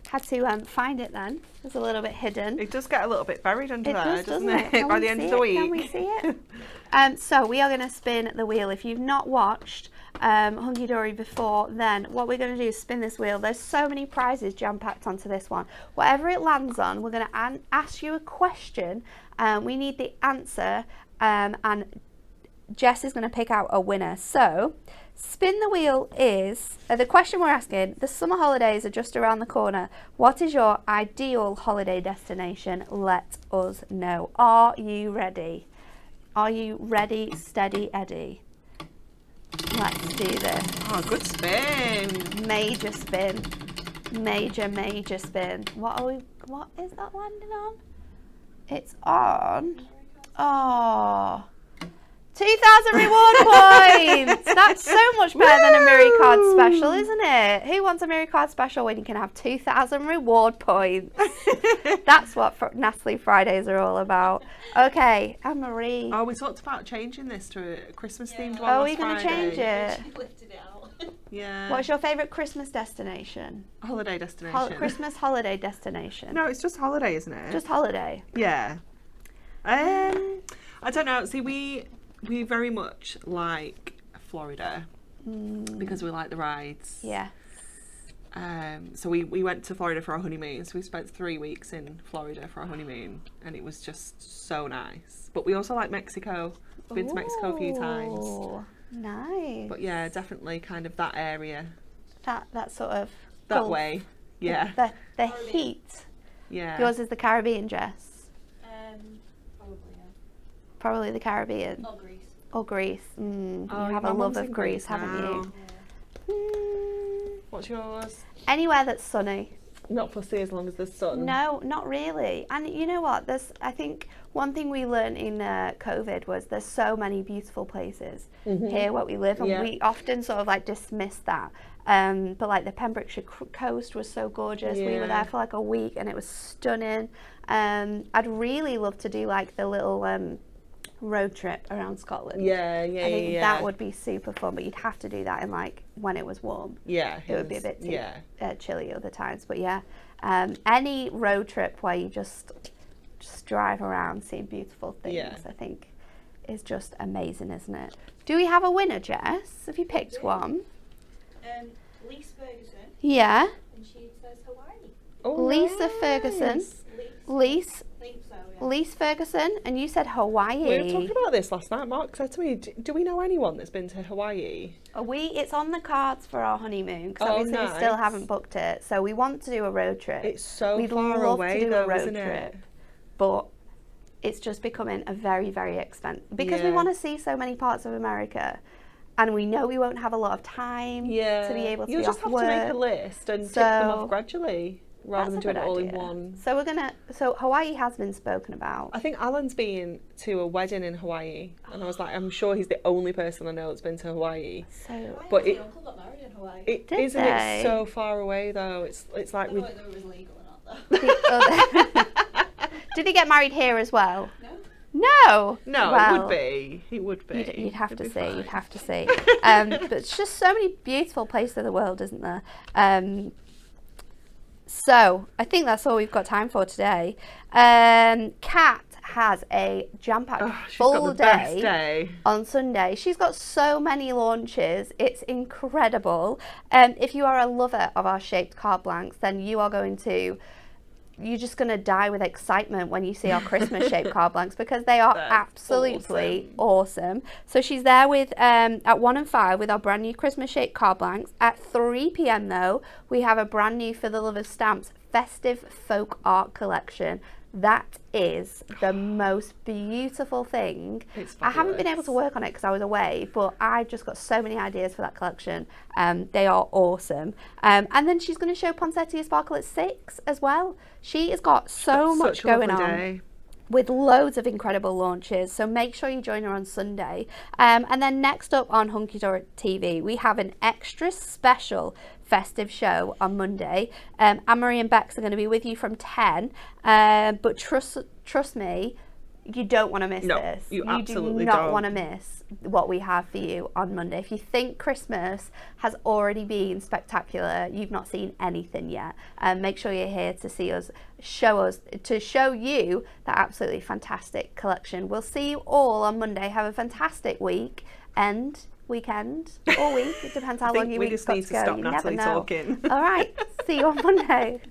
Had to find it then. It was a little bit hidden. It does get a little bit buried under there, doesn't it? By the end of the week. Can we see it? So we are going to spin the wheel. If you've not watched Hunky Dory before, then what we're going to do is spin this wheel. There's so many prizes jam-packed onto this one. Whatever it lands on, we're going to ask you a question. We need the answer, and Jess is going to pick out a winner. So spin the wheel is, the question we're asking, the summer holidays are just around the corner. What is your ideal holiday destination? Let us know. Are you ready? Are you ready, steady Eddie? Let's do this. Oh, good spin. Major spin. Major spin. What is that landing on? It's on. Oh. 2,000 reward points! That's so much better than a Miri card special, isn't it? Who wants a Miri card special when you can have 2,000 reward points? That's what Natalie Fridays are all about. Okay, Anne-Marie. Oh, we talked about changing this to a Christmas themed one. Oh, are we going to change it? Lifted it out. Yeah. What's your favourite Christmas destination? Holiday destination. Christmas holiday destination. No, it's just holiday, isn't it? Just holiday. Yeah. I don't know. See, we very much like Florida because we like the rides. Yeah. So we went to Florida for our honeymoon. So we spent 3 weeks in Florida for our honeymoon, and it was just so nice. But we also like Mexico. Been to Mexico a few times. Nice. But yeah, definitely kind of that area. That sort of that Gulf. Way. Yeah. The heat. Yeah. Yours is the Caribbean, Jess. Probably, yeah. Probably the Caribbean. Or Greece. Or Greece. Oh, you have a love of Greece, haven't you? Yeah. What's yours? Anywhere that's sunny. Not fussy as long as there's sun. No, not really. And you know what? I think one thing we learned in COVID was there's so many beautiful places here where we live, and we often sort of like dismiss that. But like the Pembrokeshire coast was so gorgeous. We were there for like a week and it was stunning. I'd really love to do like the little road trip around Scotland. I think that would be super fun, but you'd have to do that in like when it was warm. It would be a bit too chilly other times, but any road trip where you just drive around seeing beautiful things, I think is just amazing, isn't it? Do we have a winner, Jess? Have you picked one? Lisa Ferguson. Yeah. And she says Hawaii. Oh, Lisa Ferguson. Lisa. Think so, yeah. Lisa Ferguson, and you said Hawaii. We were talking about this last night. Mark said to me, do we know anyone that's been to Hawaii? It's on the cards for our honeymoon, because obviously we still haven't booked it. So we want to do a road trip. It's so We'd far love away to do though, a road isn't trip, it? but it's just becoming a very, very expensive, because we want to see so many parts of America. And we know we won't have a lot of time to be able to You'll be just off have to work. make a list and tick them off gradually, rather than doing it all in one. So so Hawaii has been spoken about. I think Alan's been to a wedding in Hawaii, and I was like, I'm sure he's the only person I know that's been to Hawaii. So, but my uncle got married in Hawaii. It so far away though. It's like I don't know whether it was legal or not though. Did he get married here as well? No. No. No, Well, it would be. It would be. You'd have It'd to be see. fine. You'd have to see. But it's just so many beautiful places in the world, isn't there? So I think that's all we've got time for today. Kat has a jam-packed full day on Sunday. She's got so many launches. It's incredible. If you are a lover of our shaped card blanks, then you're just going to die with excitement when you see our Christmas shaped card blanks, because they are absolutely awesome. So she's there with at 1 and 5 with our brand new Christmas shaped card blanks. At 3 p.m. though, we have a brand new For the Love of Stamps festive folk art collection. That is the most beautiful thing. I haven't been able to work on it because I was away, but I just got so many ideas for that collection. They are awesome. And then she's going to show Poinsettia Sparkle at 6 as well. She has got so much going on with loads of incredible launches. So make sure you join her on Sunday. And then next up on Hunky Dory TV, we have an extra special festive show on Monday. Anne-Marie and Bex are going to be with you from 10. But trust me, you don't want to miss this. You absolutely do not want to miss what we have for you on Monday. If you think Christmas has already been spectacular, you've not seen anything yet. Make sure you're here to see us, to show you that absolutely fantastic collection. We'll see you all on Monday. Have a fantastic week and weekend or week. It depends how long your week's got to go. You never know. Talking. All right. See you on Monday.